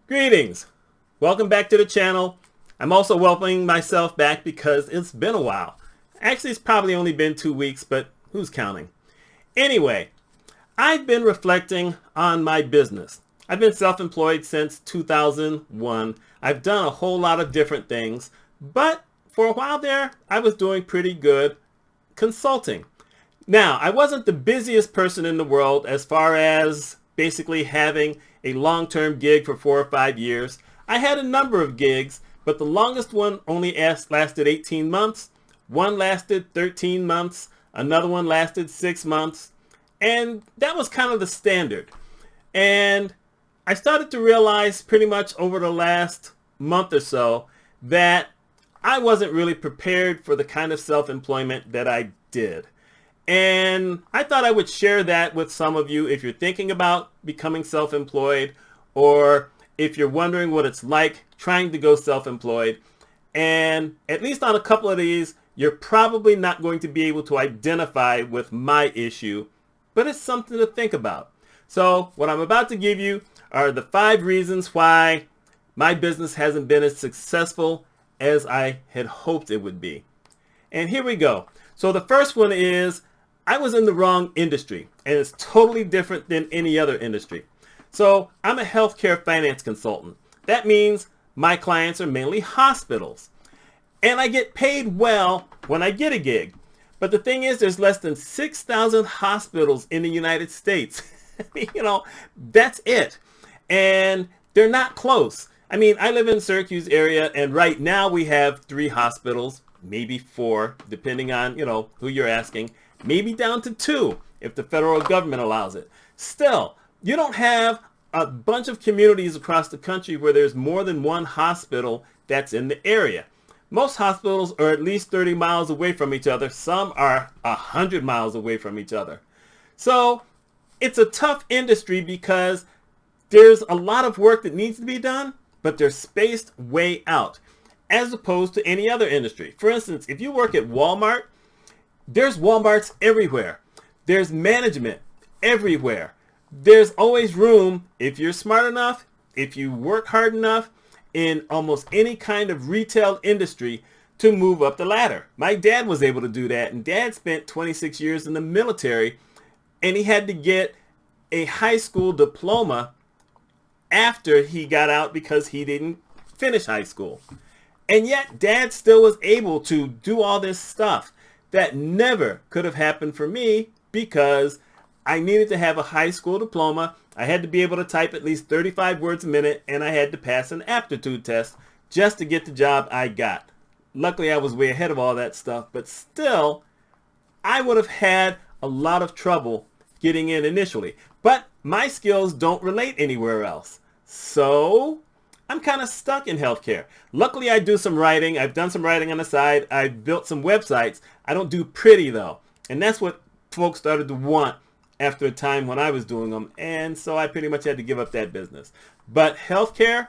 Greetings. Welcome back to the channel. I'm also welcoming myself back because it's been a while. Actually, it's probably only been 2 weeks, but who's counting? Anyway, I've been reflecting on my business. I've been self-employed since 2001. I've done a whole lot of different things, but for a while there, I was doing pretty good consulting. Now, I wasn't the busiest person in the world as far as basically having a long-term gig for 4 or 5 years. I had a number of gigs, but the longest one only lasted 18 months. One lasted 13 months. Another one lasted 6 months. And that was kind of the standard. And I started to realize pretty much over the last month or so that I wasn't really prepared for the kind of self-employment that I did. And I thought I would share that with some of you if you're thinking about becoming self-employed, or if you're wondering what it's like trying to go self-employed. And at least on a couple of these, you're probably not going to be able to identify with my issue, but it's something to think about. So what I'm about to give you are the 5 reasons why my business hasn't been as successful as I had hoped it would be. And here we go. So the first one is I was in the wrong industry, and it's totally different than any other industry. So I'm a healthcare finance consultant. That means my clients are mainly hospitals. And I get paid well when I get a gig. But the thing is, there's less than 6,000 hospitals in the United States. That's it. And they're not close. I mean, I live in the Syracuse area, and right now we have 3 hospitals, maybe 4, depending on, who you're asking. Maybe down to 2 if the federal government allows it. Still, you don't have a bunch of communities across the country where there's more than one hospital that's in the area. Most hospitals are at least 30 miles away from each other. Some are 100 miles away from each other. So it's a tough industry because there's a lot of work that needs to be done, but they're spaced way out as opposed to any other industry. For instance, if you work at Walmart, there's Walmarts everywhere. There's management everywhere. There's always room, if you're smart enough, if you work hard enough, in almost any kind of retail industry to move up the ladder. My dad was able to do that, and Dad spent 26 years in the military, and he had to get a high school diploma after he got out because he didn't finish high school. And yet Dad still was able to do all this stuff. That never could have happened for me because I needed to have a high school diploma. I had to be able to type at least 35 words a minute, and I had to pass an aptitude test just to get the job I got. Luckily, I was way ahead of all that stuff, but still, I would have had a lot of trouble getting in initially. But my skills don't relate anywhere else. So I'm kind of stuck in healthcare. Luckily, I do some writing. I've done some writing on the side. I've built some websites. I don't do pretty, though. And that's what folks started to want after a time when I was doing them. And so I pretty much had to give up that business. But healthcare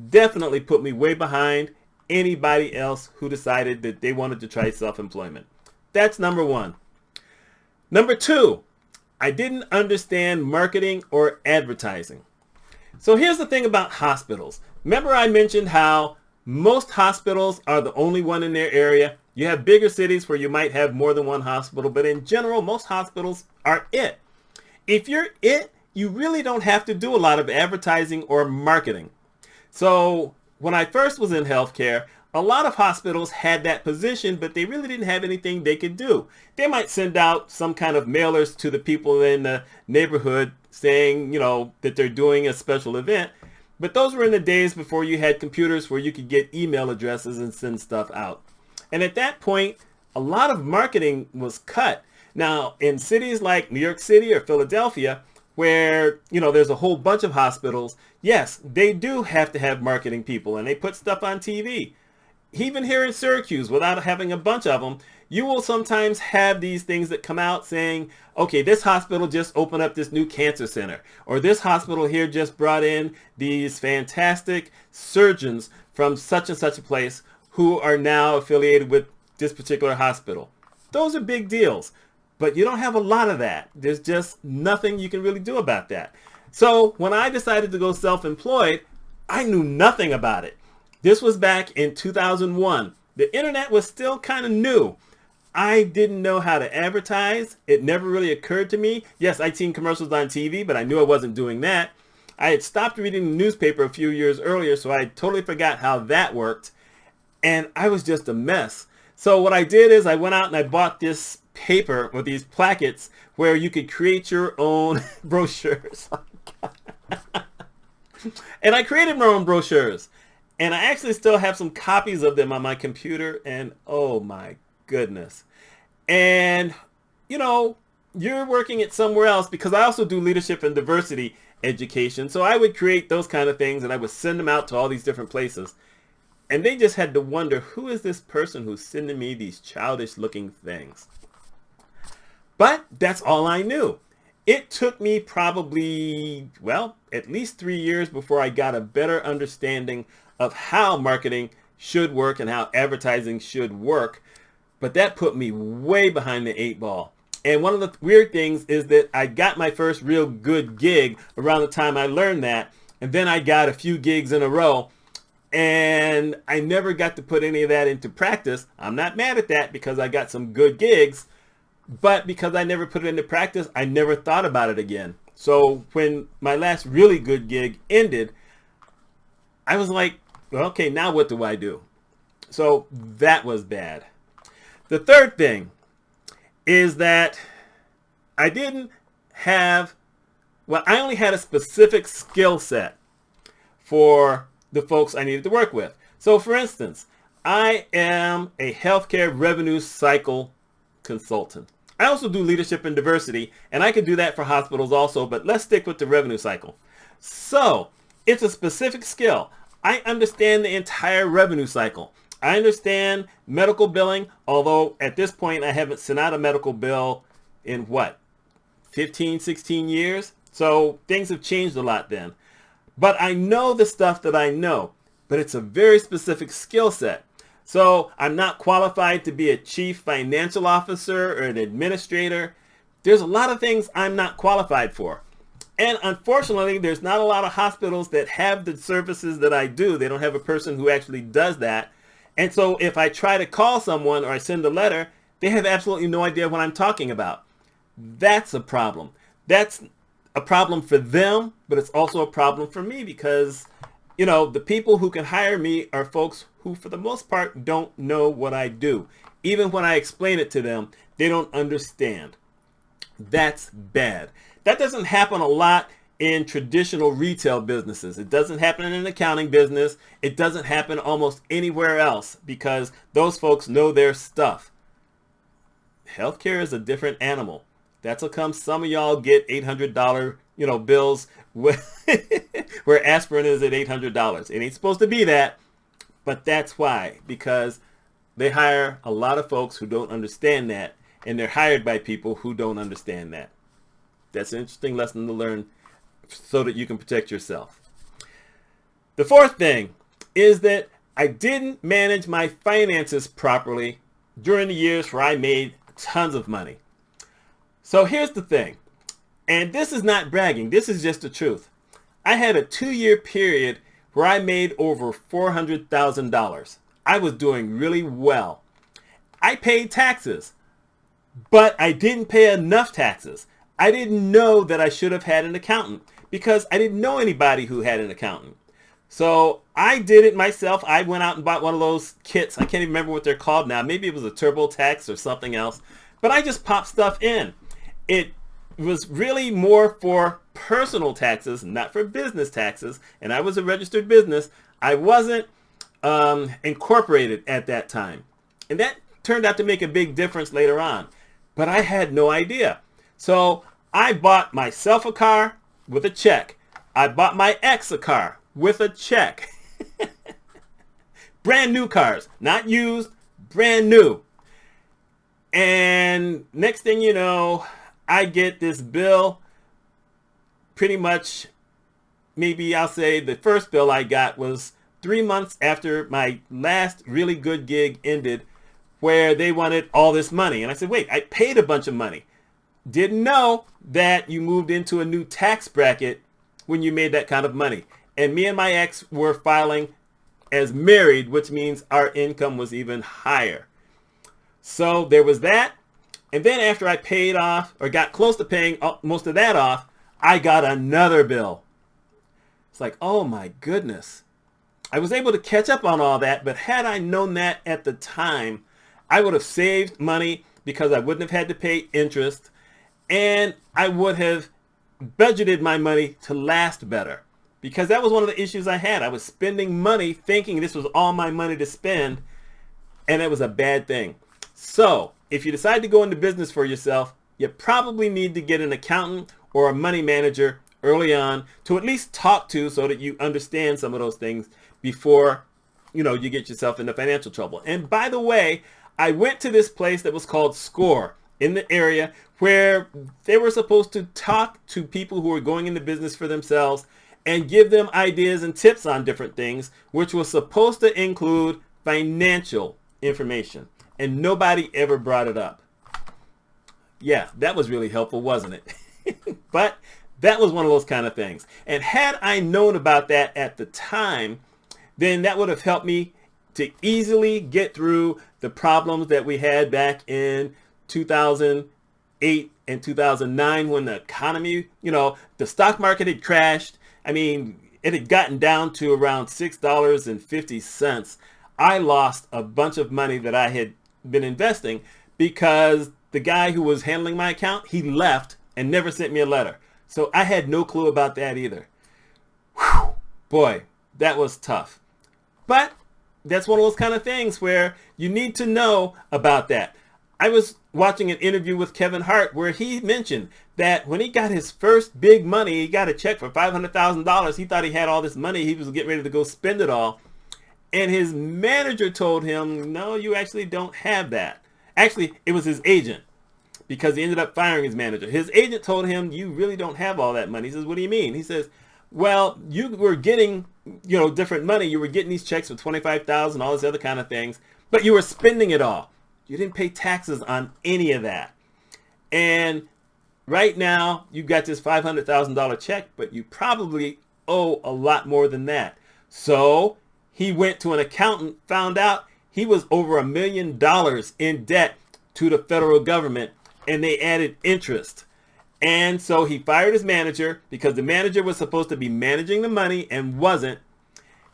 definitely put me way behind anybody else who decided that they wanted to try self-employment. That's number 1. Number 2, I didn't understand marketing or advertising. So here's the thing about hospitals. Remember I mentioned how most hospitals are the only one in their area. You have bigger cities where you might have more than one hospital, but in general, most hospitals are it. If you're it, you really don't have to do a lot of advertising or marketing. So when I first was in healthcare, a lot of hospitals had that position, but they really didn't have anything they could do. They might send out some kind of mailers to the people in the neighborhood saying, that they're doing a special event. But those were in the days before you had computers where you could get email addresses and send stuff out. And at that point, a lot of marketing was cut. Now, in cities like New York City or Philadelphia, where, there's a whole bunch of hospitals, yes, they do have to have marketing people, and they put stuff on TV. Even here in Syracuse, without having a bunch of them, you will sometimes have these things that come out saying, okay, this hospital just opened up this new cancer center, or this hospital here just brought in these fantastic surgeons from such and such a place who are now affiliated with this particular hospital. Those are big deals, but you don't have a lot of that. There's just nothing you can really do about that. So when I decided to go self-employed, I knew nothing about it. This was back in 2001. The internet was still kind of new. I didn't know how to advertise. It never really occurred to me. Yes, I'd seen commercials on TV, but I knew I wasn't doing that. I had stopped reading the newspaper a few years earlier, so I totally forgot how that worked. And I was just a mess. So what I did is I went out and I bought this paper with these plackets where you could create your own brochures. And I created my own brochures. And I actually still have some copies of them on my computer. And oh my goodness. And, you know, you're working it somewhere else, because I also do leadership and diversity education. So I would create those kind of things and I would send them out to all these different places. And they just had to wonder, who is this person who's sending me these childish looking things? But that's all I knew. It took me probably, well, at least 3 years before I got a better understanding of how marketing should work and how advertising should work. But that put me way behind the 8 ball. And one of the weird things is that I got my first real good gig around the time I learned that. And then I got a few gigs in a row. And I never got to put any of that into practice. I'm not mad at that, because I got some good gigs. But because I never put it into practice, I never thought about it again. So when my last really good gig ended, I was like, well, okay, now what do I do? So that was bad. The third thing is that I didn't have, well, I only had a specific skill set for the folks I needed to work with. So for instance, I am a healthcare revenue cycle consultant. I also do leadership and diversity, and I could do that for hospitals also, but let's stick with the revenue cycle. So it's a specific skill. I understand the entire revenue cycle. I understand medical billing, although at this point I haven't sent out a medical bill in 15, 16 years. So things have changed a lot then. But I know the stuff that I know, but it's a very specific skill set. So I'm not qualified to be a chief financial officer or an administrator. There's a lot of things I'm not qualified for. And unfortunately, there's not a lot of hospitals that have the services that I do. They don't have a person who actually does that. And so if I try to call someone or I send a letter, they have absolutely no idea what I'm talking about. That's a problem. That's a problem for them, but it's also a problem for me, because, you know, the people who can hire me are folks who, for the most part, don't know what I do. Even when I explain it to them, they don't understand. That's bad. That doesn't happen a lot in traditional retail businesses. It doesn't happen in an accounting business. It doesn't happen almost anywhere else, because those folks know their stuff. Healthcare is a different animal. That's how come some of y'all get $800, bills where aspirin is at $800. It ain't supposed to be that, but that's why, because they hire a lot of folks who don't understand that, and they're hired by people who don't understand that. That's an interesting lesson to learn so that you can protect yourself. The fourth thing is that I didn't manage my finances properly during the years where I made tons of money. So here's the thing, and this is not bragging, this is just the truth. I had a 2-year period where I made over $400,000. I was doing really well. I paid taxes, but I didn't pay enough taxes. I didn't know that I should have had an accountant, because I didn't know anybody who had an accountant. So I did it myself. I went out and bought one of those kits. I can't even remember what they're called now. Maybe it was a TurboTax or something else. But I just popped stuff in. It was really more for personal taxes, not for business taxes. And I was a registered business. I wasn't incorporated at that time. And that turned out to make a big difference later on. But I had no idea. So I bought myself a car with a check. I bought my ex a car with a check. Brand new cars, not used, brand new. And next thing you know, I get this bill. Pretty much, maybe I'll say the first bill I got was 3 months after my last really good gig ended, where they wanted all this money. And I said, wait, I paid a bunch of money. Didn't know that you moved into a new tax bracket when you made that kind of money. And me and my ex were filing as married, which means our income was even higher. So there was that. And then after I paid off, or got close to paying most of that off, I got another bill. It's like, oh my goodness. I was able to catch up on all that, but had I known that at the time, I would have saved money because I wouldn't have had to pay interest, and I would have budgeted my money to last better, because that was one of the issues I had. I was spending money thinking this was all my money to spend, and it was a bad thing. So if you decide to go into business for yourself, you probably need to get an accountant or a money manager early on to at least talk to, so that you understand some of those things before you get yourself into financial trouble. And by the way, I went to this place that was called SCORE in the area, where they were supposed to talk to people who were going into business for themselves and give them ideas and tips on different things, which was supposed to include financial information. And nobody ever brought it up. Yeah, that was really helpful, wasn't it? But that was one of those kind of things. And had I known about that at the time, then that would have helped me to easily get through the problems that we had back in 2008 and 2009, when the economy, the stock market had crashed. I mean, it had gotten down to around $6.50. I lost a bunch of money that I had been investing because the guy who was handling my account, he left and never sent me a letter. So I had no clue about that either. Whew, boy, that was tough. But that's one of those kind of things where you need to know about that. I was watching an interview with Kevin Hart where he mentioned that when he got his first big money, he got a check for $500,000. He thought he had all this money. He was getting ready to go spend it all. And his manager told him, no, you actually don't have that. Actually, it was his agent, because he ended up firing his manager. His agent told him, you really don't have all that money. He says, what do you mean? He says, well, you were getting, different money. You were getting these checks for $25,000, all this other kind of things, but you were spending it all. You didn't pay taxes on any of that. And right now you got this $500,000 check, but you probably owe a lot more than that. So he went to an accountant, found out he was over $1 million in debt to the federal government, and they added interest. And so he fired his manager, because the manager was supposed to be managing the money and wasn't.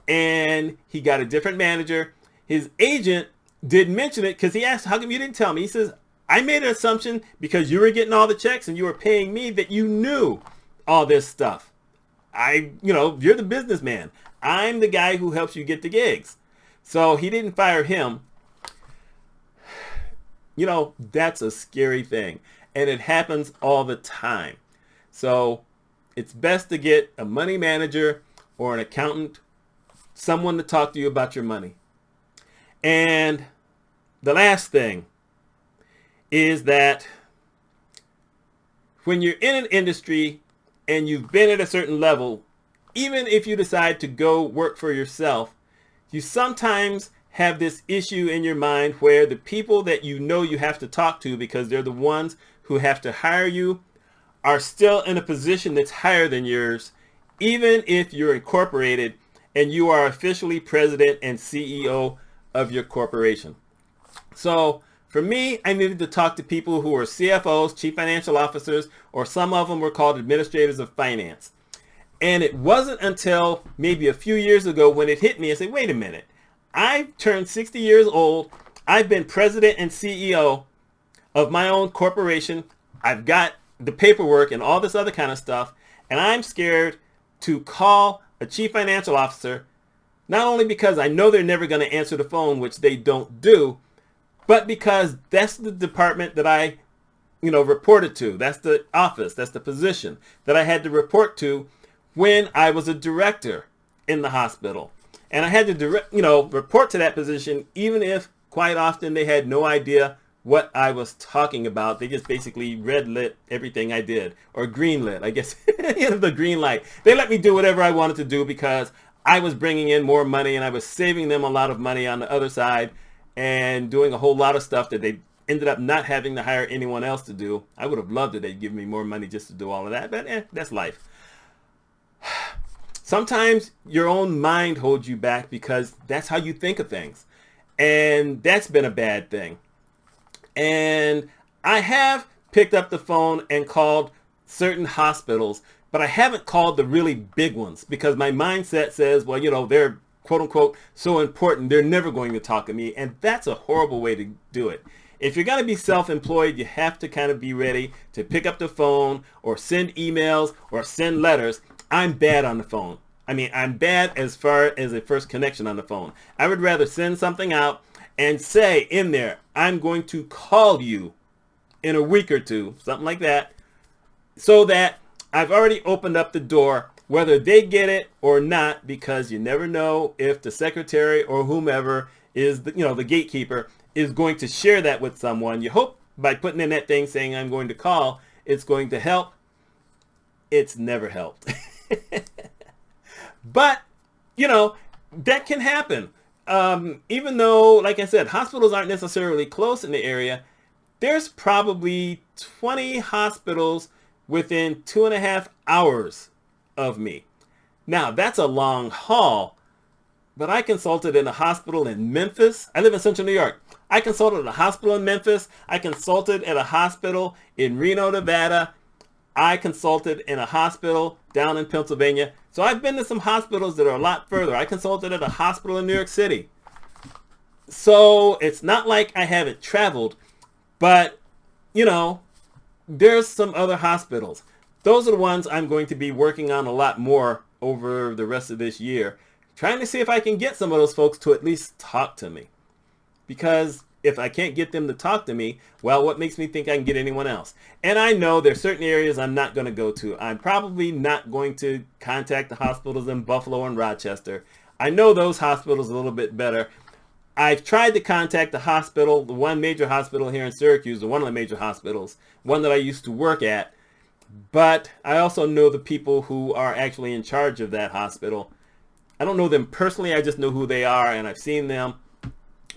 And he got a different manager. His agent didn't mention it because he asked, how come you didn't tell me? He says, I made an assumption because you were getting all the checks and you were paying me that you knew all this stuff. You're the businessman. I'm the guy who helps you get the gigs. So he didn't fire him. That's a scary thing. And it happens all the time. So it's best to get a money manager or an accountant, someone to talk to you about your money. And the last thing is that when you're in an industry and you've been at a certain level, even if you decide to go work for yourself, you sometimes have this issue in your mind where the people that you have to talk to, because they're the ones who have to hire you, are still in a position that's higher than yours, even if you're incorporated and you are officially president and CEO of your corporation. So for me, I needed to talk to people who were CFOs, chief financial officers, or some of them were called administrators of finance. And it wasn't until maybe a few years ago when it hit me, I said, wait a minute, I've turned 60 years old. I've been president and CEO of my own corporation. I've got the paperwork and all this other kind of stuff. And I'm scared to call a chief financial officer, not only because I know they're never going to answer the phone, which they don't do, but because that's the department that I, reported to. That's the office, that's the position that I had to report to when I was a director in the hospital. And I had to report to that position, even if quite often they had no idea what I was talking about. They just basically red lit everything I did, or green lit, I guess, the green light. They let me do whatever I wanted to do because I was bringing in more money and I was saving them a lot of money on the other side and doing a whole lot of stuff that they ended up not having to hire anyone else to do. I would have loved it. They'd give me more money just to do all of that, but that's life. Sometimes your own mind holds you back because that's how you think of things. And that's been a bad thing. And I have picked up the phone and called certain hospitals, but I haven't called the really big ones because my mindset says, well, they're quote unquote so important, they're never going to talk to me. And that's a horrible way to do it. If you're going to be self-employed, you have to kind of be ready to pick up the phone or send emails or send letters. I'm bad on the phone. I mean, I'm bad as far as a first connection on the phone. I would rather send something out and say in there, I'm going to call you in a week or two, something like that, so that I've already opened up the door, whether they get it or not, because you never know if the secretary or whomever is the gatekeeper is going to share that with someone. You hope by putting in that thing saying I'm going to call, it's going to help. It's never helped. But, that can happen. Even though, like I said, hospitals aren't necessarily close in the area, there's probably 20 hospitals within 2.5 hours of me. Now, that's a long haul, but I consulted in a hospital in Memphis. I live in Central New York. I consulted at a hospital in Memphis. I consulted at a hospital in Reno, Nevada. I consulted in a hospital down in Pennsylvania. So I've been to some hospitals that are a lot further. I consulted at a hospital in New York City. So it's not like I haven't traveled, but, there's some other hospitals. Those are the ones I'm going to be working on a lot more over the rest of this year, trying to see if I can get some of those folks to at least talk to me. Because if I can't get them to talk to me, well, what makes me think I can get anyone else? And I know there's certain areas I'm not going to go to. I'm probably not going to contact the hospitals in Buffalo and Rochester. I know those hospitals a little bit better. I've tried to contact the hospital, the one major hospital here in Syracuse, or one of the major hospitals, one that I used to work at. But I also know the people who are actually in charge of that hospital. I don't know them personally. I just know who they are, and I've seen them.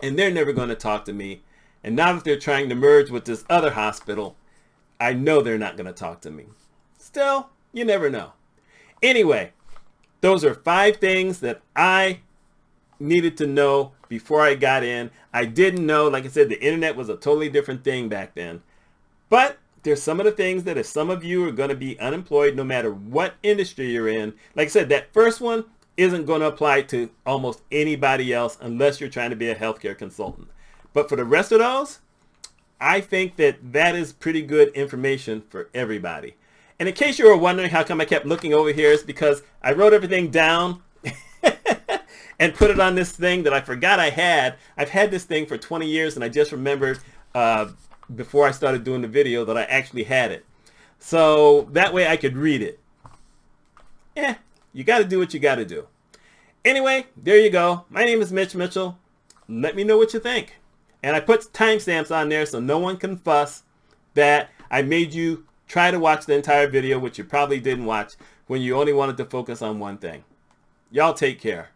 And they're never going to talk to me. And now that they're trying to merge with this other hospital, I know they're not going to talk to me. Still, you never know. Anyway, those are 5 things that I needed to know before I got in. I didn't know, like I said, the internet was a totally different thing back then. But there's some of the things that if some of you are going to be unemployed, no matter what industry you're in, like I said, that first one isn't going to apply to almost anybody else unless you're trying to be a healthcare consultant. But for the rest of those, I think that is pretty good information for everybody. And in case you were wondering how come I kept looking over here, it's because I wrote everything down and put it on this thing that I forgot I had. I've had this thing for 20 years and I just remembered before I started doing the video that I actually had it. So that way I could read it. You got to do what you got to do. Anyway, there you go. My name is Mitch Mitchell. Let me know what you think. And I put timestamps on there so no one can fuss that I made you try to watch the entire video, which you probably didn't watch, when you only wanted to focus on one thing. Y'all take care.